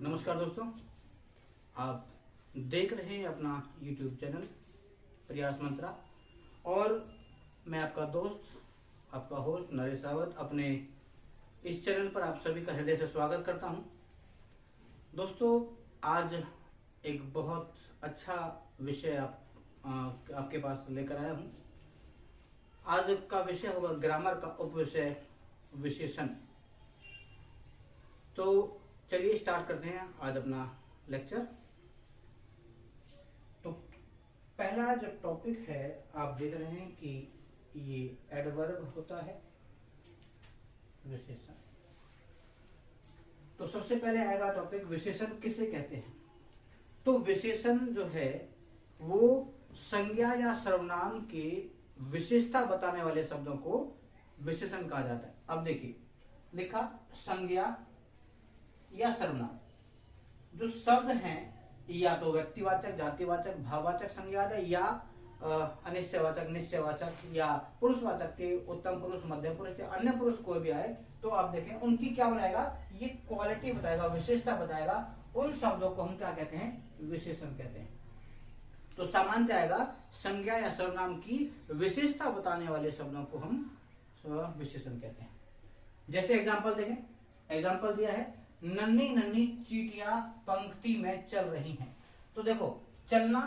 नमस्कार दोस्तों, आप देख रहे हैं अपना YouTube चैनल प्रयास मंत्रा और मैं आपका दोस्त, आपका होस्ट नरेश रावत अपने इस चैनल पर आप सभी का हृदय से स्वागत करता हूं। दोस्तों, आज एक बहुत अच्छा विषय आपके पास लेकर आया हूं। आज का विषय होगा ग्रामर का उपविषय विशेषण। तो चलिए स्टार्ट करते हैं आज अपना लेक्चर। तो पहला जो टॉपिक है, आप देख रहे हैं कि ये एडवर्ब होता है विशेषण। तो सबसे पहले आएगा टॉपिक विशेषण किसे कहते हैं। तो विशेषण जो है वो संज्ञा या सर्वनाम के विशेषता बताने वाले शब्दों को विशेषण कहा जाता है। अब देखिए लिखा संज्ञा या सर्वनाम। जो शब्द हैं या तो व्यक्तिवाचक, जातिवाचक, भाववाचक संज्ञा है या अनिश्चयवाचक, निश्चयवाचक या पुरुषवाचक के उत्तम पुरुष, मध्यम पुरुष या अन्य पुरुष कोई भी आए तो आप देखें उनकी क्या बनाएगा, ये क्वालिटी बताएगा, विशेषता बताएगा। उन शब्दों को हम क्या कहते हैं, विशेषण कहते हैं। तो सामान्य आएगा संज्ञा या सर्वनाम की विशेषता बताने वाले शब्दों को हम विशेषण कहते हैं। जैसे एग्जाम्पल देखें, एग्जाम्पल दिया है नन्ही नन्ही चींटियां पंक्ति में चल रही हैं। तो देखो चलना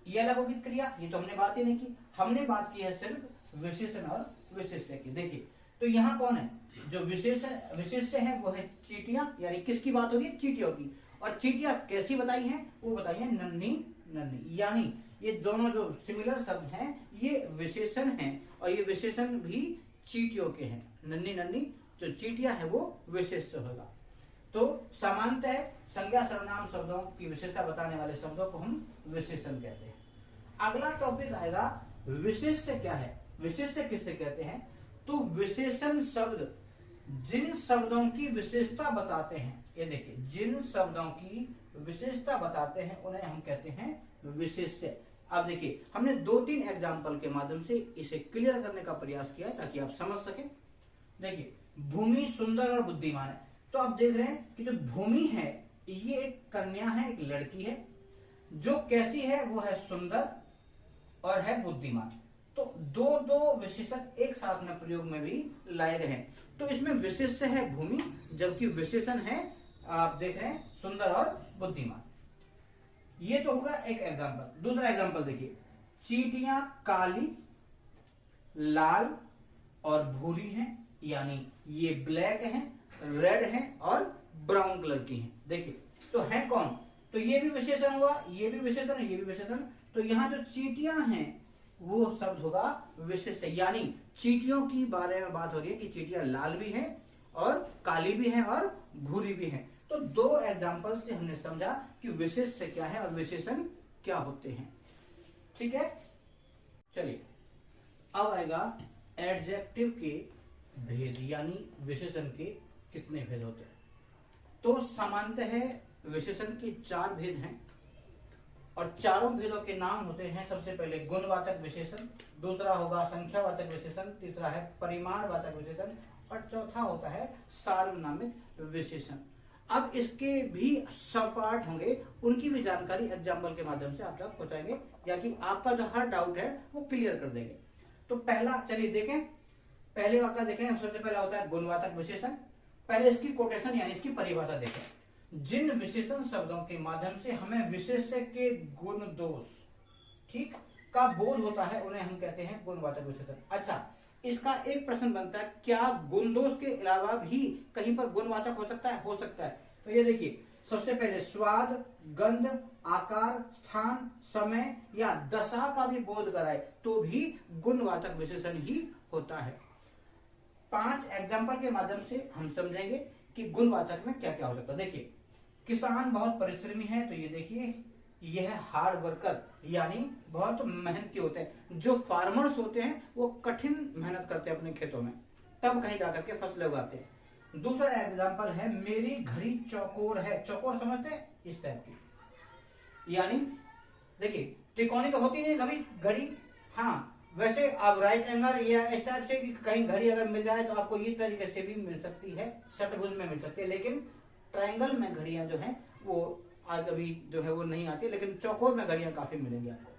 यह अलग होगी क्रिया, ये तो हमने बात ही नहीं की। हमने बात की है सिर्फ विशेषण और विशेष्य की। देखिए तो यहाँ कौन है, जो विशेष्य है वो है चींटियां, यानी किसकी बात हो रही है, चींटियों की। और चींटियां कैसी बताई हैं, वो बताई है नन्ही नन्ही, यानी ये दोनों जो सिमिलर शब्द हैं ये विशेषण हैं और ये विशेषण भी चींटियों के हैं। नन्ही नन्ही जो चींटियां है वो विशेष्य होगा। तो सामान्यतः संज्ञा सर्वनाम शब्दों की विशेषता बताने वाले शब्दों को हम विशेषण कहते हैं। अगला टॉपिक आएगा विशेष्य क्या है, विशेष्य किसे कहते हैं। तो विशेषण शब्द जिन शब्दों की विशेषता बताते हैं, ये देखिए जिन शब्दों की विशेषता बताते हैं उन्हें हम कहते हैं विशेष्य। अब देखिए हमने 2-3 एग्जाम्पल के माध्यम से इसे क्लियर करने का प्रयास किया ताकि आप समझ सके। देखिए भूमि सुंदर और बुद्धिमान है। तो आप देख रहे हैं कि जो भूमि है ये एक कन्या है, एक लड़की है, जो कैसी है वो है सुंदर और है बुद्धिमान। तो दो विशेषण एक साथ में प्रयोग में भी लाए गए हैं। तो इसमें विशेष्य है भूमि, जबकि विशेषण है आप देख रहे हैं सुंदर और बुद्धिमान। ये तो होगा एक एग्जाम्पल। दूसरा एग्जाम्पल देखिए, चींटियां काली, लाल और भूरी हैं, यानी ये ब्लैक है, रेड है और ब्राउन कलर की हैं। देखिए तो है कौन, तो ये भी विशेषण हुआ, ये भी विशेषण, ये भी विशेषण। तो यहाँ जो चींटियां हैं वो शब्द होगा विशेष्य, यानी चींटियों की बारे में बात हो रही है कि चींटियां लाल भी हैं और काली भी हैं और भूरी भी हैं। तो 2 एग्जाम्पल से हमने समझा कि विशेष्य क्या है और विशेषण क्या होते हैं। ठीक है, चलिए अब आएगा एडजेक्टिव के भेद, यानी विशेषण के कितने भेद होते हैं। तो सामान्यतः विशेषण के 4 भेद हैं और चारों भेदों के नाम होते हैं। सबसे पहले गुणवाचक विशेषण, दूसरा होगा संख्यावाचक विशेषण, तीसरा है परिमाणवाचक विशेषण और चौथा होता है सार्वनामिक विशेषण। अब इसके भी सब पार्ट होंगे, उनकी भी जानकारी एग्जाम्पल के माध्यम से आप तक पहुंचाएंगे या कि आपका जो हर डाउट है वो क्लियर कर देंगे। तो पहला चलिए देखें, पहले वाक्य देखें। सबसे पहला होता है गुणवाचक विशेषण। पहले इसकी कोटेशन यानी इसकी परिभाषा देखें। जिन विशेषण शब्दों के माध्यम से हमें विशेष्य के गुण दोष ठीक का बोध होता है उन्हें हम कहते हैं गुणवाचक विशेषण। अच्छा, इसका एक प्रश्न बनता है, क्या गुण दोष के अलावा भी कहीं पर गुणवाचक हो सकता है? हो सकता है। तो ये देखिए सबसे पहले स्वाद, गंध, आकार, स्थान, समय या दशा का भी बोध कराए तो भी गुणवाचक विशेषण ही होता है। 5 एग्जाम्पल के माध्यम से हम समझेंगे कि गुणवाचक में क्या क्या हो सकता है। देखिए किसान बहुत परिश्रमी है, तो ये देखिए यह है हार्ड वर्कर, यानी बहुत मेहनती होते हैं। जो फार्मर्स होते हैं वो कठिन मेहनत करते हैं अपने खेतों में, तब कहीं जाकर के फसलें उगाते हैं। दूसरा एग्जाम्पल है मेरी घड़ी चौकोर है। चौकोर समझते हैं, इस टाइप की, यानी देखिए त्रिकोणी तो होती नहीं कभी घड़ी, हाँ वैसे आप राइट एंगल या इस टाइप से कहीं घड़ी अगर मिल जाए तो आपको इस तरीके से भी मिल सकती है, षटभुज में मिल सकती है, लेकिन ट्रायंगल में घड़ियां जो हैं वो आज अभी जो है वो नहीं आती, लेकिन चौकोर में घड़ियां काफी मिलेंगी आपको।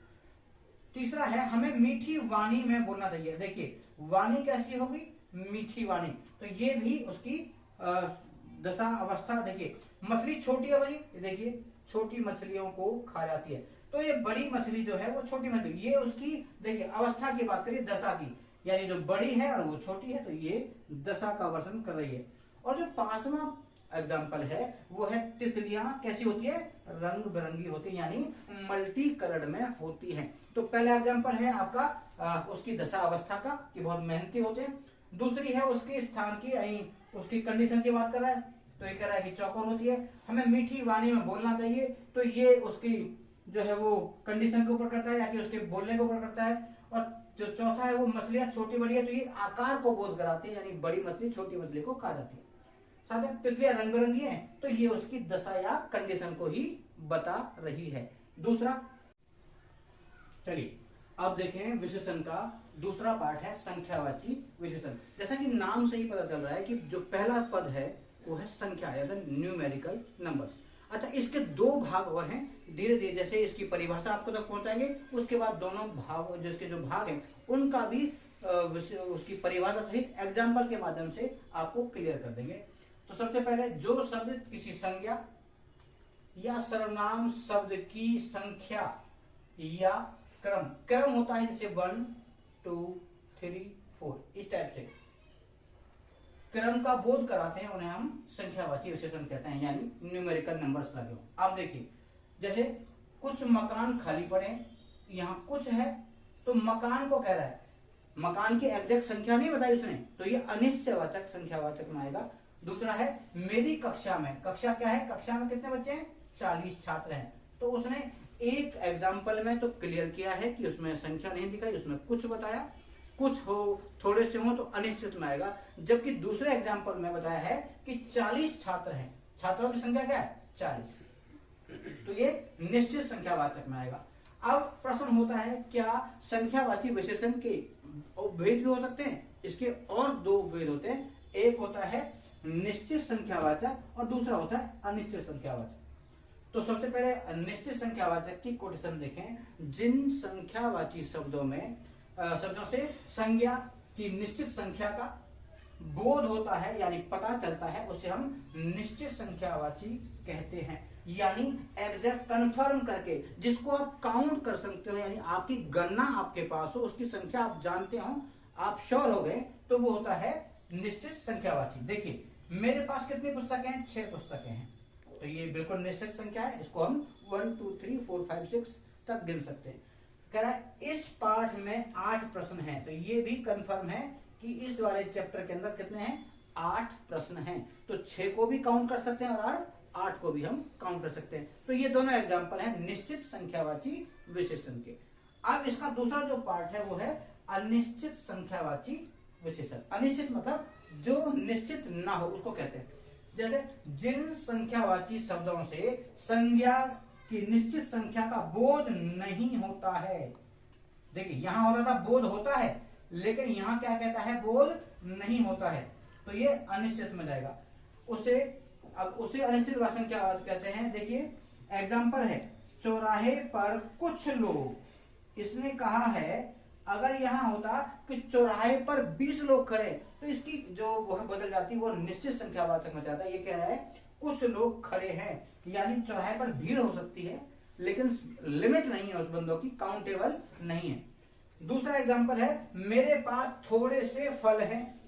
तीसरा है हमें मीठी वाणी में बोलना चाहिए। देखिए वाणी कैसी होगी, मीठी वाणी, तो ये भी उसकी दशा अवस्था। देखिए मछली छोटी है भाई, देखिए छोटी मछलियों को खा जाती है, तो ये बड़ी मछली जो है वो छोटी मछली, ये उसकी देखिए अवस्था की बात करिए, दशा की, यानी जो बड़ी है और वो छोटी है, तो ये दशा का वर्णन कर रही है। और जो पांचवा एग्जाम्पल है वो है तितलियां कैसी होती है, रंग बिरंगी होती है, यानी मल्टी कलर्ड में होती हैं। तो पहला एग्जाम्पल है आपका उसकी दशा अवस्था का, कि बहुत मेहनती होते हैं। दूसरी है उसके स्थान की, उसकी कंडीशन की बात कर रहा है, तो ये कह रहा है कि चौकोर होती है, हमें मीठी वाणी में बोलना चाहिए, तो ये उसकी जो है वो कंडीशन के ऊपर करता है, या कि उसके बोलने के ऊपर करता है। और जो चौथा है वो मछलियां छोटी बड़ी है, तो ये आकार को बोध कराती है, यानी बड़ी मछली छोटी मछली को खा जाती है। साथ ही तितलियां रंग बिरंगी है, तो ये उसकी दशा या कंडीशन को ही बता रही है। दूसरा, चलिए अब देखें विशेषण का दूसरा पार्ट है संख्यावाची विशेषण। जैसा कि नाम से ही पता चल रहा है कि जो पहला पद है वो है संख्या, या न्यूमेरिकल नंबर्स। अच्छा, इसके दो भाग और हैं, धीरे धीरे जैसे इसकी परिभाषा आपको तक पहुंचाएंगे, उसके बाद दोनों भाग, जिसके जो भाग हैं उनका भी उसकी परिभाषा सहित एग्जाम्पल के माध्यम से आपको क्लियर कर देंगे। तो सबसे पहले, जो शब्द किसी संज्ञा या सर्वनाम शब्द की संख्या या क्रम होता है, जैसे 1 2 3 4 इस टाइप से क्रम का बोध कराते हैं, उन्हें हम संख्यावाची विशेषण कहते हैं, यानी न्यूमेरिकल नंबर्स लगे हो। आप देखिए जैसे कुछ मकान खाली पड़े हैं, यहाँ कुछ है, तो मकान को कह रहा है, मकान की एग्जैक्ट संख्या नहीं बताई उसने, तो ये अनिश्चयवाचक संख्यावाचक में आएगा। दूसरा है मेरी कक्षा में, कक्षा क्या है, कक्षा में कितने बच्चे हैं, 40 छात्र हैं, तो उसने एक एग्जाम्पल में तो क्लियर किया है कि उसमें संख्या नहीं दिखाई, उसमें कुछ बताया, कुछ हो थोड़े से हो तो अनिश्चित में आएगा। जबकि दूसरे एग्जाम्पल में बताया है कि 40 छात्र हैं, छात्रों की संख्या क्या है, 40, तो ये निश्चित संख्यावाचक में आएगा। अब प्रश्न होता है, क्या संख्यावाची विशेषण के भेद भी हो सकते हैं? इसके और दो भेद होते हैं, एक होता है निश्चित संख्यावाचक और दूसरा होता है अनिश्चित संख्यावाचक। तो सबसे पहले निश्चित संख्यावाचक की कोटेशन देखें। जिन संख्यावाची शब्दों से संज्ञा की निश्चित संख्या का बोध होता है, यानी पता चलता है, उसे हम निश्चित संख्यावाची कहते हैं। यानी एग्जैक्ट कंफर्म करके, जिसको आप काउंट कर सकते हो, यानी आपकी गणना आपके पास हो, उसकी संख्या आप जानते हो, आप श्योर हो गए, तो वो होता है निश्चित संख्यावाची। देखिए मेरे पास कितनी पुस्तकें हैं, 6 पुस्तकें हैं, तो ये बिल्कुल निश्चित संख्या है, इसको हम 1 2 3 4 5 6 तक गिन सकते हैं। कह रहा है इस पाठ में 8 प्रश्न हैं, तो ये भी कंफर्म है कि इस वाले चैप्टर के अंदर कितने हैं, 8 प्रश्न हैं, तो 6 को भी काउंट कर सकते हैं और 8 को भी हम काउंट कर सकते हैं। तो ये दोनों एग्जाम्पल हैं निश्चित संख्यावाची विशेषण के। अब इसका दूसरा जो पार्ट है वो है अनिश्चित संख्यावाची विशेषण। अनिश्चित मतलब जो निश्चित ना हो उसको कहते हैं। जैसे जिन संख्यावाची शब्दों से संज्ञा की निश्चित संख्या का बोध नहीं होता है। देखिए यहां होता था बोध होता है, लेकिन यहां क्या कहता है, बोध नहीं होता है, तो ये अनिश्चित में जाएगा। उसे अनिश्चित संख्या कहते हैं। देखिए एग्जाम्पल है, चौराहे पर कुछ लोग, इसने कहा है अगर यहां होता कि चौराहे पर 20 लोग खड़े, तो इसकी जो वह बदल जाती, वो निश्चित संख्यावाचक में जाता है। ये कह रहा है कुछ लोग खड़े हैं, यानी चौराहे पर भीड़ हो सकती है, लेकिन लिमिट नहीं है उस बंदों की, काउंटेबल नहीं है। दूसरा एग्जांपल है, मेरे पास थोड़े से फल हैं।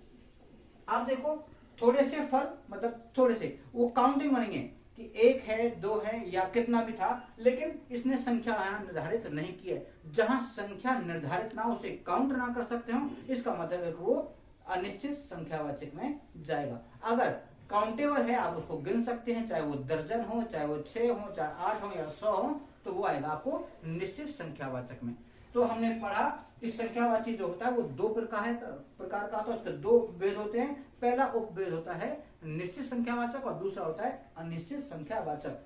आप देखो थोड़े से फल मतलब थोड़े से, वो काउंटिंग बनेंगे कि 1 है 2 है या कितना भी था, लेकिन इसने संख्या यहां निर्धारित नहीं की है। जहां संख्या निर्धारित ना, उसे काउंट ना कर सकते हो, इसका मतलब है कि वो अनिश्चित संख्यावाचक में जाएगा। अगर काउंटेबल है, आप उसको गिन सकते हैं, चाहे वो दर्जन हो, चाहे वो 6 हो, चाहे 8 हो या 100 हो, तो वो आएगा आपको निश्चित संख्यावाचक में। तो हमने पढ़ा कि संख्यावाची जो होता है वो 2 प्रकार का होता है, उसके 2 भेद होते हैं। पहला उपभेद होता है निश्चित संख्यावाचक और दूसरा होता है अनिश्चित संख्यावाचक।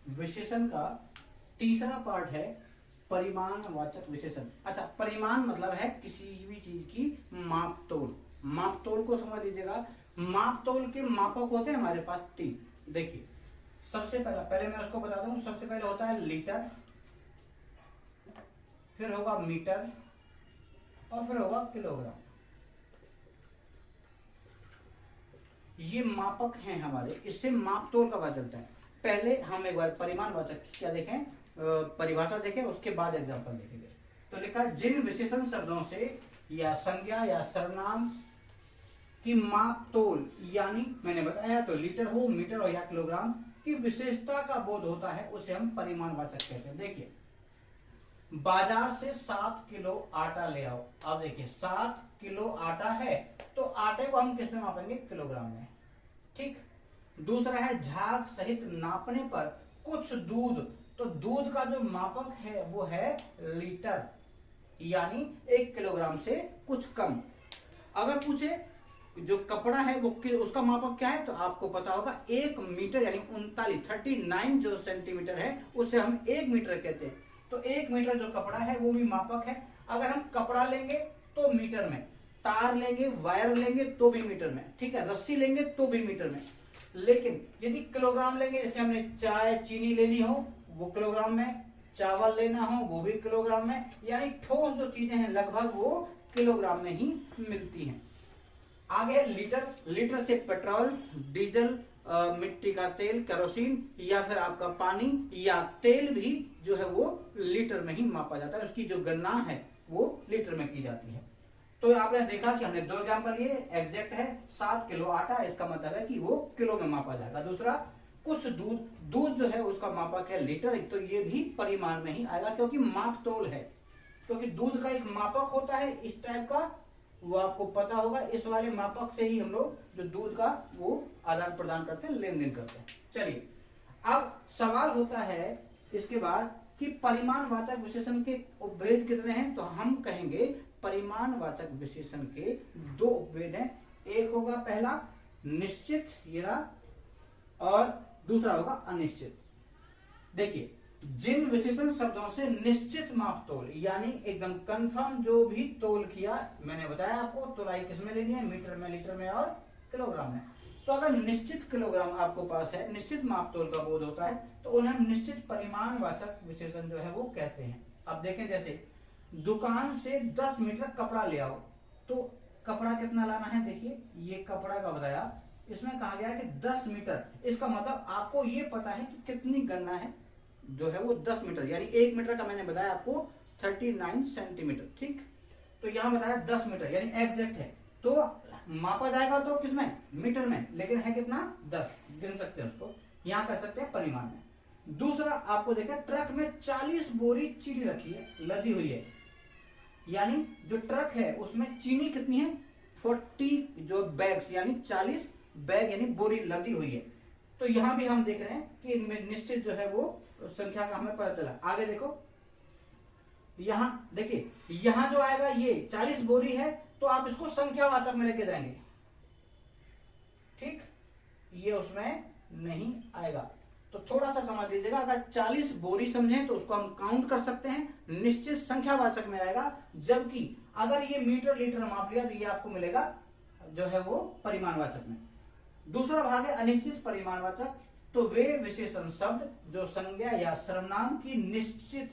विशेषण का तीसरा पार्ट है परिमाणवाचक विशेषण। अच्छा, परिमाण मतलब है किसी भी चीज की मापतोल। मापतोल को समझ लीजिएगा। मापतोल के मापक होते हैं हमारे पास 3। देखिए सबसे पहले मैं उसको बता दूं, सबसे पहले होता है लीटर, फिर होगा मीटर और फिर होगा किलोग्राम। ये मापक हैं हमारे, इससे माप तोल का पता चलता है। पहले हम एक बार परिमाणवाचक की क्या देखें, परिभाषा देखें, उसके बाद एग्जांपल देखेंगे। तो लिखा जिन विशेषण शब्दों से या संज्ञा या सर्वनाम की माप तोल, यानी मैंने बताया तो लीटर हो, मीटर हो या किलोग्राम की विशेषता का बोध होता है, उसे हम परिमाणवाचक कहते हैं। देखिए, बाजार से 7 किलो आटा ले आओ। अब देखिए 7 किलो आटा है तो आटे को हम किस में मापेंगे, किलोग्राम में। ठीक। दूसरा है झाग सहित नापने पर कुछ दूध, तो दूध का जो मापक है वो है लीटर, यानी 1 किलोग्राम से कुछ कम। अगर पूछे जो कपड़ा है वो उसका मापक क्या है, तो आपको पता होगा 1 मीटर यानी 39 जो सेंटीमीटर है उसे हम 1 मीटर कहते हैं। तो 1 मीटर जो कपड़ा है वो भी मापक है। अगर हम कपड़ा लेंगे तो मीटर में, तार लेंगे, वायर लेंगे तो भी मीटर में, ठीक है, रस्सी लेंगे तो भी मीटर में। लेकिन यदि किलोग्राम लेंगे, जैसे हमने चाय चीनी लेनी हो वो किलोग्राम में, चावल लेना हो वो भी किलोग्राम में, यानी ठोस जो चीजें हैं लगभग वो किलोग्राम में ही मिलती हैं। आगे लीटर, लीटर से पेट्रोल, डीजल, मिट्टी का तेल, केरोसिन या फिर आपका पानी या तेल भी जो है वो लीटर में ही मापा जाता है। उसकी जो गणना है वो लीटर में की जाती है। तो आपने देखा कि हमने 2 एग्जाम्पल लिए, एग्जैक्ट है 7 किलो आटा, इसका मतलब है कि वो किलो में मापा जाएगा। दूसरा कुछ दूध, दूध जो है उसका मापक है लीटर, तो ये भी परिमाण में ही आएगा क्योंकि माप तोल है। क्योंकि दूध का एक मापक होता है इस टाइप का, वो आपको पता होगा। इस वाले मापक से ही हम लोग जो दूध का वो आदान प्रदान करते हैं, लेन देन करते हैं। चलिए, अब सवाल होता है इसके बाद कि परिमाणवाचक विशेषण के उपभेद कितने हैं, तो हम कहेंगे परिमाणवाचक विशेषण के 2 उपभेद हैं। एक होगा पहला निश्चित, और दूसरा होगा अनिश्चित। देखिए, जिन विशेषण शब्दों से निश्चित माप तोल, यानी एकदम कंफर्म जो भी तोल किया, मैंने बताया आपको तोलाई किसमें लेनी है, मीटर में, लीटर में और किलोग्राम में। तो अगर निश्चित किलोग्राम आपको पास है, निश्चित माप तोल का बोध होता है, तो उन्हें हम निश्चित परिमाणवाचक विशेषण जो है वो कहते हैं। अब देखें, जैसे दुकान से 10 मीटर कपड़ा ले आओ, तो कपड़ा कितना लाना है, देखिए ये कपड़ा का बताया, इसमें कहा गया है कि 10 मीटर, इसका मतलब आपको ये पता है कि कितनी गणना है, जो है वो 10 मीटर, यानी 1 मीटर का मैंने बताया आपको 39 सेंटीमीटर। ठीक। तो यहां बताया 10 मीटर यानी एग्जैक्ट है, तो मापा जाएगा तो किसमें, मीटर में, लेकिन है कितना, 10, गिन सकते हैं उसको, यहां कर सकते हैं परिमाण में। दूसरा आपको देखा, ट्रक में 40 बोरी चीनी रखी है, लदी हुई है, यानी जो ट्रक है उसमें चीनी कितनी है, 40 जो बैग्स, यानी 40 बैग यानी बोरी लदी हुई है। तो यहां भी हम देख रहे हैं कि इनमें निश्चित जो है वो संख्या का हमें पता चला। आगे देखो, यहां देखिए, यहां जो आएगा ये 40 बोरी है, तो आप इसको संख्यावाचक में लेके जाएंगे, ठीक, ये उसमें नहीं आएगा। तो थोड़ा सा समझ लीजिएगा, अगर 40 बोरी समझें तो उसको हम काउंट कर सकते हैं, निश्चित संख्यावाचक में आएगा। जबकि अगर ये मीटर लीटर माप लिया तो ये आपको मिलेगा जो है वो परिमाणवाचक में। दूसरा भाग है अनिश्चित परिमाणवाचक। तो वे विशेषण शब्द जो संज्ञा या सर्वनाम की निश्चित,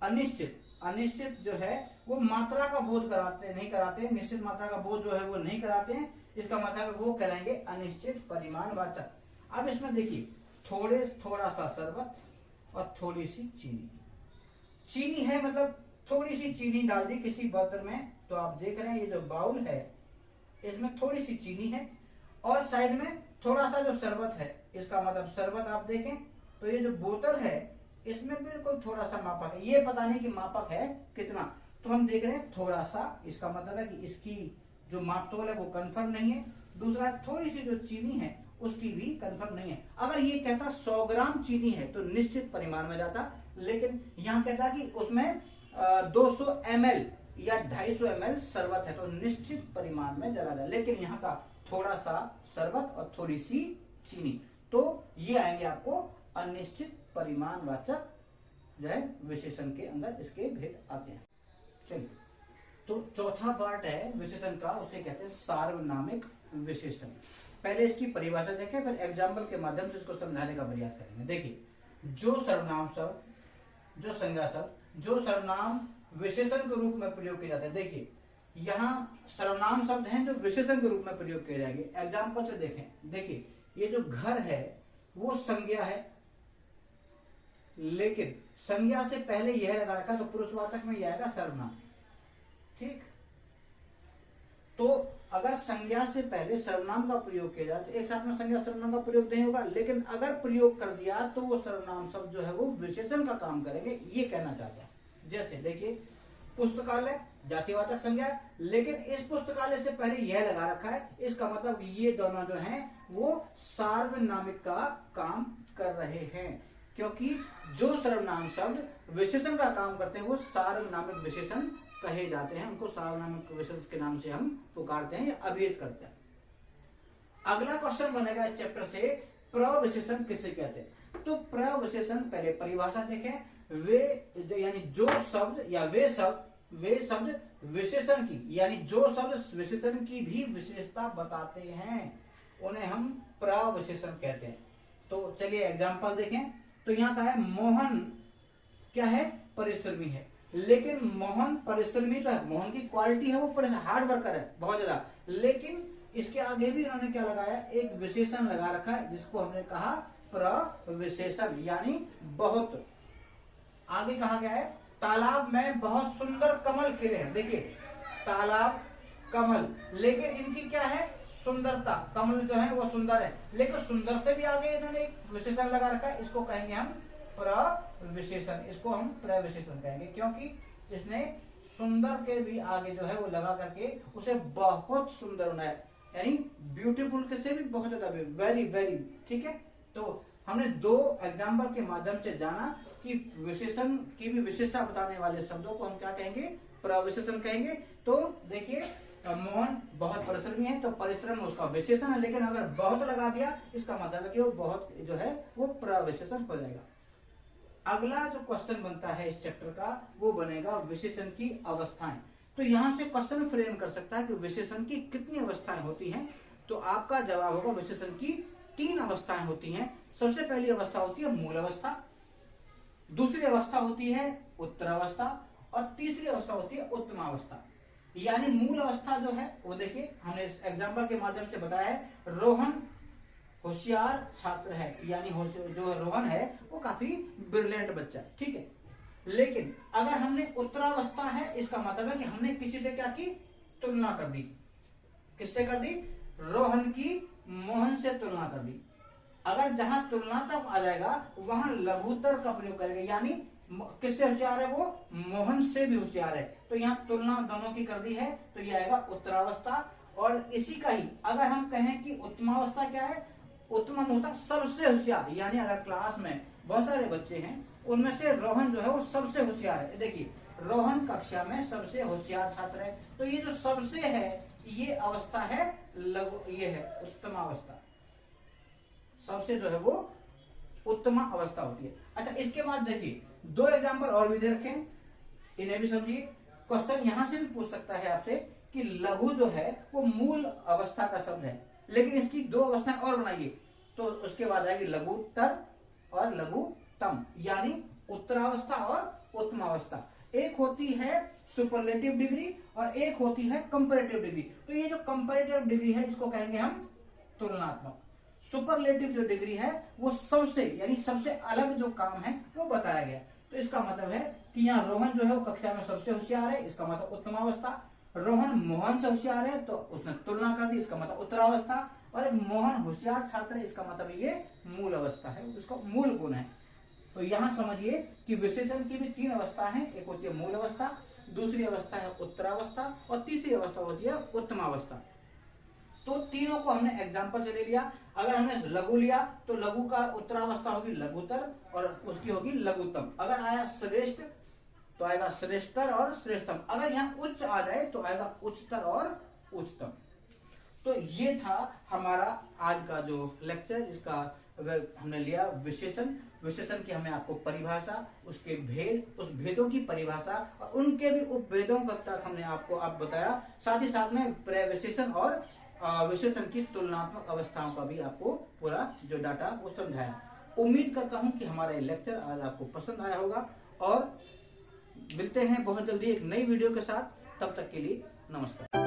अनिश्चित जो है वो मात्रा का बोध कराते नहीं कराते, निश्चित मात्रा का बोध जो है वो नहीं कराते हैं, इसका मतलब वो करेंगे अनिश्चित परिमाणवाचक। अब इसमें देखिए, थोड़ा सा शरबत और थोड़ी सी चीनी, चीनी है मतलब थोड़ी सी चीनी डाल दी किसी बर्तन में, तो आप देख रहे हैं ये जो बाउल है इसमें थोड़ी सी चीनी है और साइड में थोड़ा सा जो शरबत है, इसका मतलब शरबत आप देखें तो ये जो बोतल है इसमें बिल्कुल थोड़ा सा मापक है, ये पता नहीं कि मापक है कितना, तो हम देख रहे हैं थोड़ा सा, इसका मतलब है कि इसकी जो मापतोल है वो कंफर्म नहीं है। दूसरा, थोड़ी सी जो चीनी है उसकी भी कंफर्म नहीं है। अगर ये कहता 100 ग्राम चीनी है तो निश्चित परिमाण में जाता, लेकिन यहाँ कहता कि उसमें 200 ml या 250 ml शरबत है तो निश्चित परिमाण में चला जाए, लेकिन यहाँ का थोड़ा सा शरबत और थोड़ी सी चीनी, तो ये आएंगे आपको अनिश्चित परिमाणवाचक जो है विशेषण के अंदर, इसके भेद आते हैं। चलिए, तो चौथा पार्ट है विशेषण का, उसे कहते हैं सार्वनामिक विशेषण। पहले इसकी परिभाषा देखें, फिर एग्जाम्पल के माध्यम से इसको समझाने का प्रयास करेंगे। देखिए, जो सर्वनाम शब्द, जो संज्ञा शब्द, जो सर्वनाम विशेषण के रूप में प्रयोग किए जाते हैं। देखिए, यहाँ सर्वनाम शब्द हैं जो विशेषण के रूप में प्रयोग किए जाएंगे। एग्जाम्पल से देखें। देखिए, ये जो घर है वो संज्ञा है, लेकिन संज्ञा से पहले यह लगा रखा तो पुरुषवाचक में यह आएगा सर्वनाम। ठीक, तो अगर संज्ञा से पहले सर्वनाम का प्रयोग किया जाए तो एक साथ में संज्ञा सर्वनाम का प्रयोग नहीं होगा, लेकिन अगर प्रयोग कर दिया तो वो सर्वनाम शब्द जो है वो विशेषण का काम करेंगे, ये कहना चाहता है। जैसे देखिए, पुस्तकालय जातिवाचक संज्ञा है, लेकिन इस पुस्तकालय से पहले यह लगा रखा है, इसका मतलब ये दोनों जो हैं वो सार्वनामिक का काम कर रहे हैं, क्योंकि जो सर्वनाम शब्द विशेषण का काम करते हैं वो सार्वनामिक विशेषण कहे जाते हैं। उनको सार्वनामिक विशेषण के नाम से हम पुकारते हैं या अभिहित करते हैं। अगला क्वेश्चन बनेगा इस चैप्टर से, प्रविशेषण किसे कहते हैं। तो प्रविशेषण, पहले परिभाषा देखें। वे यानी जो शब्द या वे शब्द विशेषण की, यानी जो शब्द विशेषण की भी विशेषता बताते हैं उन्हें हम प्रविशेषण कहते हैं। तो चलिए एग्जांपल देखें। तो यहाँ का है मोहन क्या है, परिश्रमी है, लेकिन मोहन परिश्रमी तो है, मोहन की क्वालिटी है वो हार्ड वर्कर है बहुत ज्यादा, लेकिन इसके आगे भी उन्होंने क्या लगाया, एक विशेषण लगा रखा है जिसको हमने कहा प्रविशेषण, यानी बहुत। आगे कहा गया है तालाब में बहुत सुंदर कमल खिले हैं। देखिए, तालाब, कमल, लेकिन इनकी क्या है, सुंदरता। कमल जो है वो सुंदर है, लेकिन सुंदर से भी आगे इन्होंने एक विशेषण लगा रखा है, इसको कहेंगे हम प्रविशेषण, इसको हम प्रविशेषण कहेंगे, क्योंकि इसने सुंदर के भी आगे जो है वो लगा करके उसे बहुत सुंदर बनाया, यानी ब्यूटीफुल के से भी बहुत ज्यादा, वेरी वेरी। ठीक है, तो हमने दो एग्जाम्पल के माध्यम से जाना कि विशेषण की भी विशेषता बताने वाले शब्दों को हम क्या कहेंगे, प्रविशेषण कहेंगे। तो देखिए, मोहन बहुत परिश्रमी है, तो परिश्रम उसका विशेषण है, लेकिन अगर बहुत लगा दिया इसका मतलब है कि वो बहुत जो है वो प्रविशेषण हो जाएगा। अगला जो क्वेश्चन बनता है इस चैप्टर का वो बनेगा विशेषण की अवस्थाएं। तो यहां से क्वेश्चन फ्रेम कर सकता है कि विशेषण की कितनी अवस्थाएं होती हैं। तो आपका जवाब होगा विशेषण की 3 अवस्थाएं होती हैं। सबसे पहली अवस्था होती है मूल अवस्था, दूसरी अवस्था होती है उत्तरावस्था, और तीसरी अवस्था होती है उत्तमावस्था। यानी मूल अवस्था जो है वो देखिए, हमने एग्जाम्पल के माध्यम से बताया है, रोहन होशियार छात्र है, यानी जो रोहन है वो काफी ब्रिलियंट बच्चा है। ठीक है, लेकिन अगर हमने उत्तरावस्था है, इसका मतलब है कि हमने किसी से क्या की, तुलना कर दी। किससे कर दी, रोहन की मोहन से तुलना कर दी। अगर जहां तुलना तक आ जाएगा वहां लघुत्तर का प्रयोग करेंगे, यानी किससे होशियार है, वो मोहन से भी होशियार है, तो यहाँ तुलना दोनों की कर दी है, तो यह आएगा उत्तरावस्था। और इसी का ही अगर हम कहें कि उत्तमावस्था क्या है, उत्तम होता सबसे होशियार, यानी अगर क्लास में बहुत सारे बच्चे हैं उनमें से रोहन जो है वो सबसे होशियार है। देखिए, रोहन कक्षा में सबसे होशियार छात्र है, तो ये जो सबसे है ये अवस्था है लघु, ये है उत्तमावस्था, सबसे जो है वो उत्तम अवस्था होती है। अच्छा, इसके बाद देखिए 2 एग्जाम्पल और भी दे रखे, इन्हें भी समझिए। क्वेश्चन यहां से भी पूछ सकता है आपसे कि लघु जो है वो मूल अवस्था का शब्द है, लेकिन इसकी 2 अवस्थाएं और बनाइए, तो उसके बाद आएगी लघुत्तर और लघुत्तम, यानी उत्तरावस्था और उत्तमावस्था। एक होती है सुपरलेटिव डिग्री और एक होती है कंपैरेटिव डिग्री। तो ये जो कंपैरेटिव डिग्री है इसको कहेंगे हम तुलनात्मक। सुपरलेटिव जो डिग्री है वो सबसे, यानी सबसे अलग जो काम है वो बताया गया। तो इसका मतलब है कि यहाँ रोहन जो है वो कक्षा में सबसे होशियार है, इसका मतलब उत्तमावस्था। रोहन मोहन से होशियार है तो उसने तुलना कर दी, इसका मतलब उत्तरावस्था। और एक मोहन होशियार छात्र है, इसका मतलब ये मूल अवस्था है, उसका मूल गुण है। तो यहाँ समझिए कि विशेषण की भी 3 अवस्था है, एक होती है मूल अवस्था, दूसरी अवस्था है उत्तरावस्था और तीसरी अवस्था होती है उत्तमावस्था। तो तीनों को हमने एग्जाम्पल से ले लिया। अगर हमने लघु लिया तो लघु का उत्तरावस्था होगी लघुतर और उसकी होगी लघुत्तम। अगर आया श्रेष्ठ तो आएगा श्रेष्ठतर और श्रेष्ठतम। अगर यहाँ उच्च आ जाए तो आएगा उच्चतर और उच्चतम। तो ये था हमारा आज का जो लेक्चर, जिसका हमने लिया विशेषण। विशेषण की हमने आपको परिभाषा, उसके भेद, उस भेदों की परिभाषा और उनके भी उपभेदों तक हमने आपको बताया। साथ ही साथ में प्रविशेषण और विशेषण की तुलनात्मक अवस्थाओं का भी आपको पूरा जो डाटा वो समझाया। उम्मीद करता हूं कि हमारा ये लेक्चर आज आपको पसंद आया होगा और मिलते हैं बहुत जल्दी एक नई वीडियो के साथ। तब तक के लिए नमस्कार।